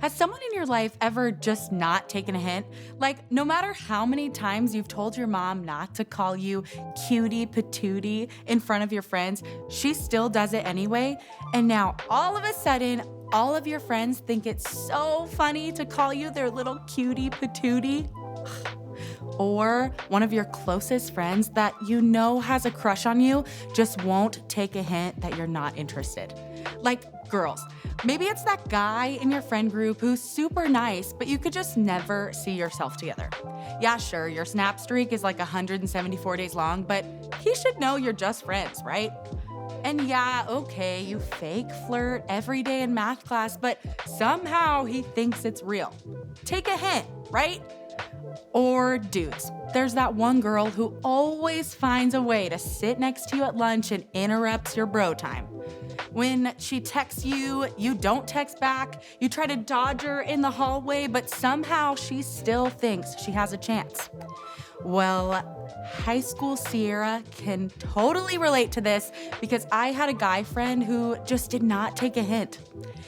Has someone in your life ever just not taken a hint? Like, no matter how many times you've told your mom not to call you cutie patootie in front of your friends, she still does it anyway. And now, all of a sudden, all of your friends think it's so funny to call you their little cutie patootie. Or one of your closest friends that you know has a crush on you just won't take a hint that you're not interested. Like girls, maybe it's that guy in your friend group who's super nice, but you could just never see yourself together. Yeah, sure, your snap streak is like 174 days long, but he should know you're just friends, right? And yeah, okay, you fake flirt every day in math class, but somehow he thinks it's real. Take a hint, right? Or dudes, there's that one girl who always finds a way to sit next to you at lunch and interrupts your bro time. When she texts you, you don't text back. You try to dodge her in the hallway, but somehow she still thinks she has a chance. Well, high school Sierra can totally relate to this because I had a guy friend who just did not take a hint.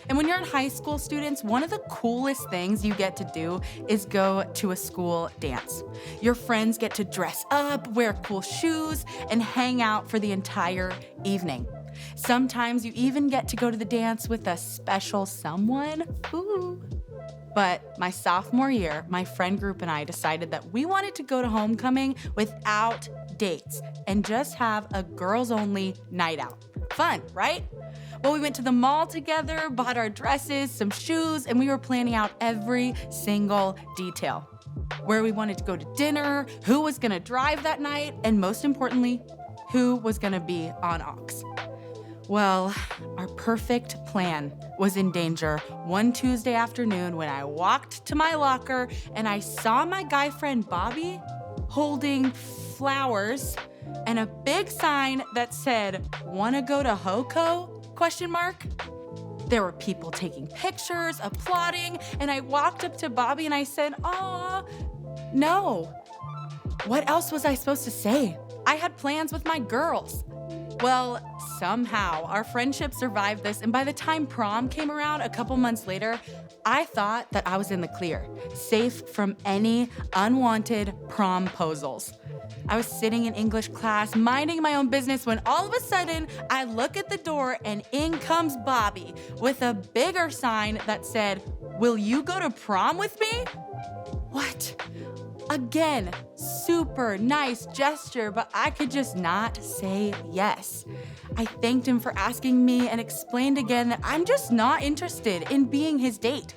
And when you're in high school, students, one of the coolest things you get to do is go to a school dance. Your friends get to dress up, wear cool shoes, and hang out for the entire evening. Sometimes you even get to go to the dance with a special someone. Ooh. But my sophomore year, my friend group and I decided that we wanted to go to homecoming without dates and just have a girls-only night out. Fun, right? Well, we went to the mall together, bought our dresses, some shoes, and we were planning out every single detail. Where we wanted to go to dinner, who was gonna drive that night, and most importantly, who was gonna be on aux. Well, our perfect plan was in danger one Tuesday afternoon when I walked to my locker and I saw my guy friend Bobby holding flowers and a big sign that said, "Wanna go to HOCO?" ? There were people taking pictures, applauding, and I walked up to Bobby and I said, "Aw, no." What else was I supposed to say? I had plans with my girls. Well, somehow our friendship survived this, and by the time prom came around a couple months later, I thought that I was in the clear, safe from any unwanted promposals. I was sitting in English class, minding my own business, when all of a sudden, I look at the door and in comes Bobby with a bigger sign that said, "Will you go to prom with me?" What? Again, super nice gesture, but I could just not say yes. I thanked him for asking me and explained again that I'm just not interested in being his date.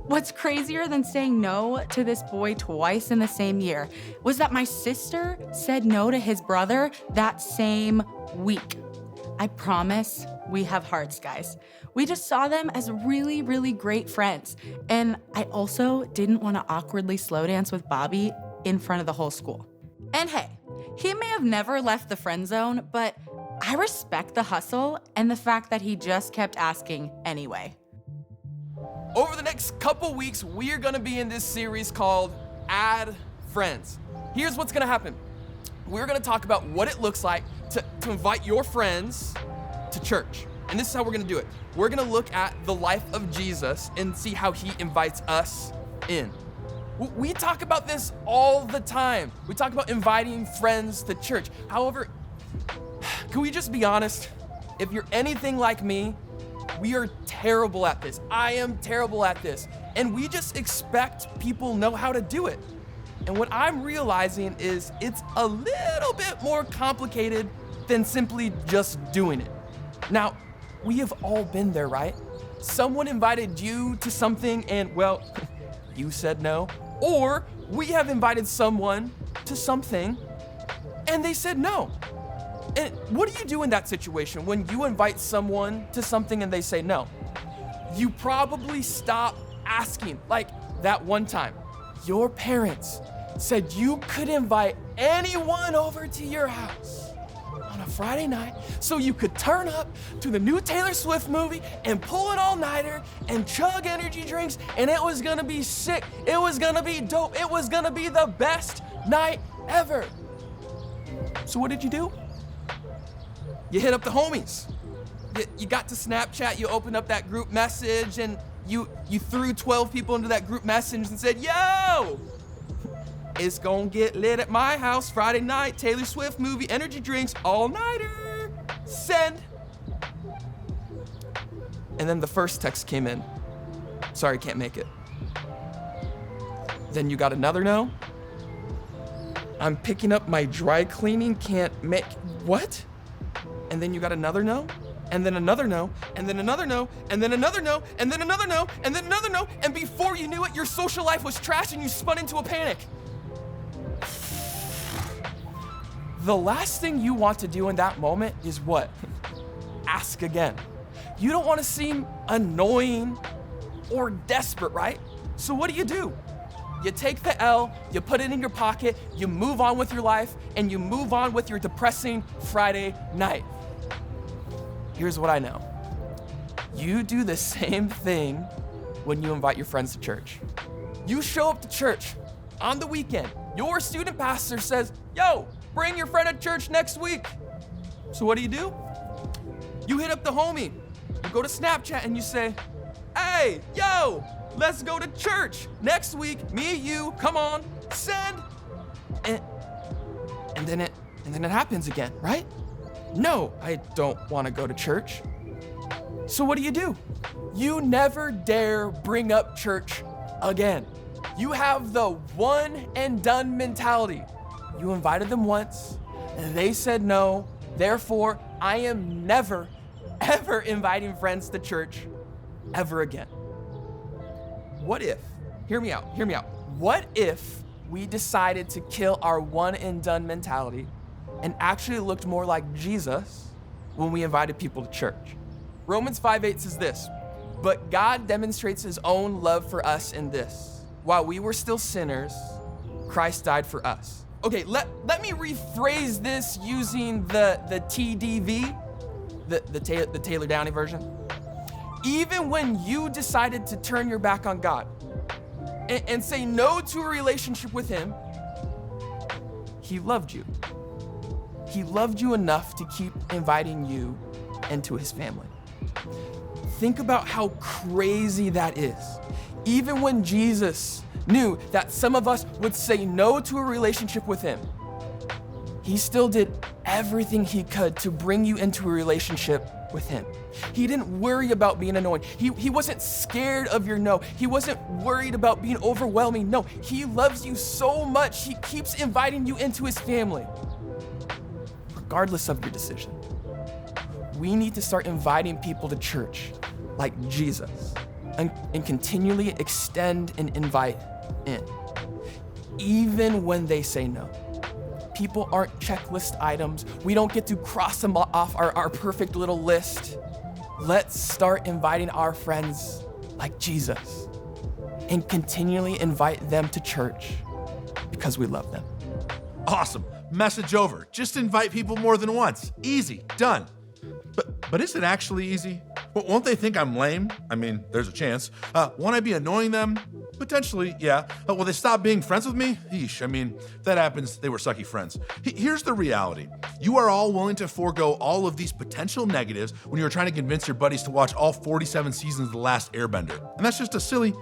What's crazier than saying no to this boy twice in the same year was that my sister said no to his brother that same week. I promise we have hearts, guys. We just saw them as really, really great friends. And I also didn't want to awkwardly slow dance with Bobby in front of the whole school. And hey, he may have never left the friend zone, but I respect the hustle and the fact that he just kept asking anyway. Over the next couple weeks, we're gonna be in this series called Add Friends. Here's what's gonna happen. We're gonna talk about what it looks like to invite your friends to church. And this is how we're gonna do it. We're gonna look at the life of Jesus and see how he invites us in. We talk about this all the time. We talk about inviting friends to church. However, can we just be honest? If you're anything like me, we are terrible at this. I am terrible at this. And we just expect people know how to do it. And what I'm realizing is it's a little bit more complicated than simply just doing it. Now, we have all been there, right? Someone invited you to something and, well, you said no. Or we have invited someone to something and they said no. And what do you do in that situation when you invite someone to something and they say no? You probably stop asking. Like that one time, your parents said you could invite anyone over to your house on a Friday night so you could turn up to the new Taylor Swift movie and pull an all-nighter and chug energy drinks, and it was gonna be sick. It was gonna be dope. It was gonna be the best night ever. So what did you do? You hit up the homies. You got to Snapchat, you opened up that group message, and you threw 12 people into that group message and said, yo, it's gonna get lit at my house Friday night, Taylor Swift movie, energy drinks, all-nighter, send. And then the first text came in, sorry, can't make it. Then you got another no. I'm picking up my dry cleaning, can't make, what? And then you got another no, and then another no, and then another no, and then another no, and then another no, and then another no, and before you knew it, your social life was trash and you spun into a panic. The last thing you want to do in that moment is what? Ask again. You don't want to seem annoying or desperate, right? So what do? You take the L, you put it in your pocket, you move on with your life, and you move on with your depressing Friday night. Here's what I know. You do the same thing when you invite your friends to church. You show up to church on the weekend. Your student pastor says, yo, bring your friend to church next week. So what do? You hit up the homie. You go to Snapchat and you say, hey, yo, let's go to church next week. Me and you, come on, send. And then it happens again, right? No, I don't want to go to church. So what do? You never dare bring up church again. You have the one and done mentality. You invited them once, and they said no. Therefore, I am never, ever inviting friends to church ever again. What if, hear me out. What if we decided to kill our one and done mentality and actually looked more like Jesus when we invited people to church? Romans 5:8 says this, but God demonstrates his own love for us in this. While we were still sinners, Christ died for us. Okay, let me rephrase this using the TDV, the Taylor Downey version. Even when you decided to turn your back on God and say no to a relationship with him, he loved you. He loved you enough to keep inviting you into his family. Think about how crazy that is. Even when Jesus knew that some of us would say no to a relationship with him, he still did everything he could to bring you into a relationship with him. He didn't worry about being annoying. He wasn't scared of your no. He wasn't worried about being overwhelming. No, he loves you so much, he keeps inviting you into his family, regardless of your decision. We need to start inviting people to church like Jesus and continually extend and invite in, even when they say no. People aren't checklist items. We don't get to cross them off our perfect little list. Let's start inviting our friends like Jesus and continually invite them to church because we love them. Awesome. Message over. Just invite people more than once. Easy. Done. But is it actually easy? Won't they think I'm lame? I mean, there's a chance. Won't I be annoying them? Potentially, yeah. Will they stop being friends with me? Yeesh, I mean, if that happens, they were sucky friends. Here's the reality. You are all willing to forego all of these potential negatives when you're trying to convince your buddies to watch all 47 seasons of The Last Airbender. And that's just a silly,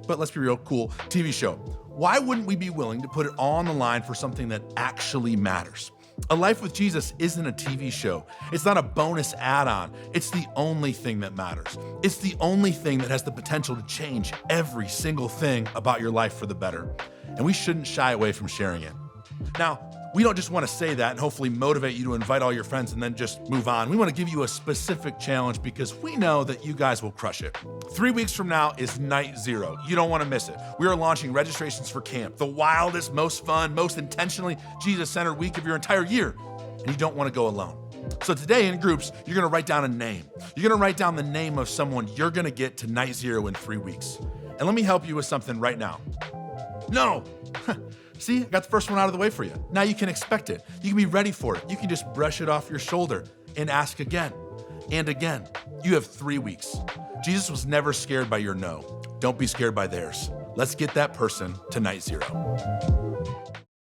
but let's be real, cool TV show. Why wouldn't we be willing to put it all on the line for something that actually matters? A Life with Jesus isn't a TV show. It's not a bonus add-on. It's the only thing that matters. It's the only thing that has the potential to change every single thing about your life for the better. And we shouldn't shy away from sharing it. Now, we don't just want to say that and hopefully motivate you to invite all your friends and then just move on. We want to give you a specific challenge because we know that you guys will crush it. 3 weeks from now is night zero. You don't want to miss it. We are launching registrations for camp, the wildest, most fun, most intentionally Jesus-centered week of your entire year. And you don't want to go alone. So today in groups, you're going to write down a name. You're going to write down the name of someone you're going to get to night zero in 3 weeks. And let me help you with something right now. No. See, I got the first one out of the way for you. Now you can expect it. You can be ready for it. You can just brush it off your shoulder and ask again and again. You have 3 weeks. Jesus was never scared by your no. Don't be scared by theirs. Let's get that person to night zero.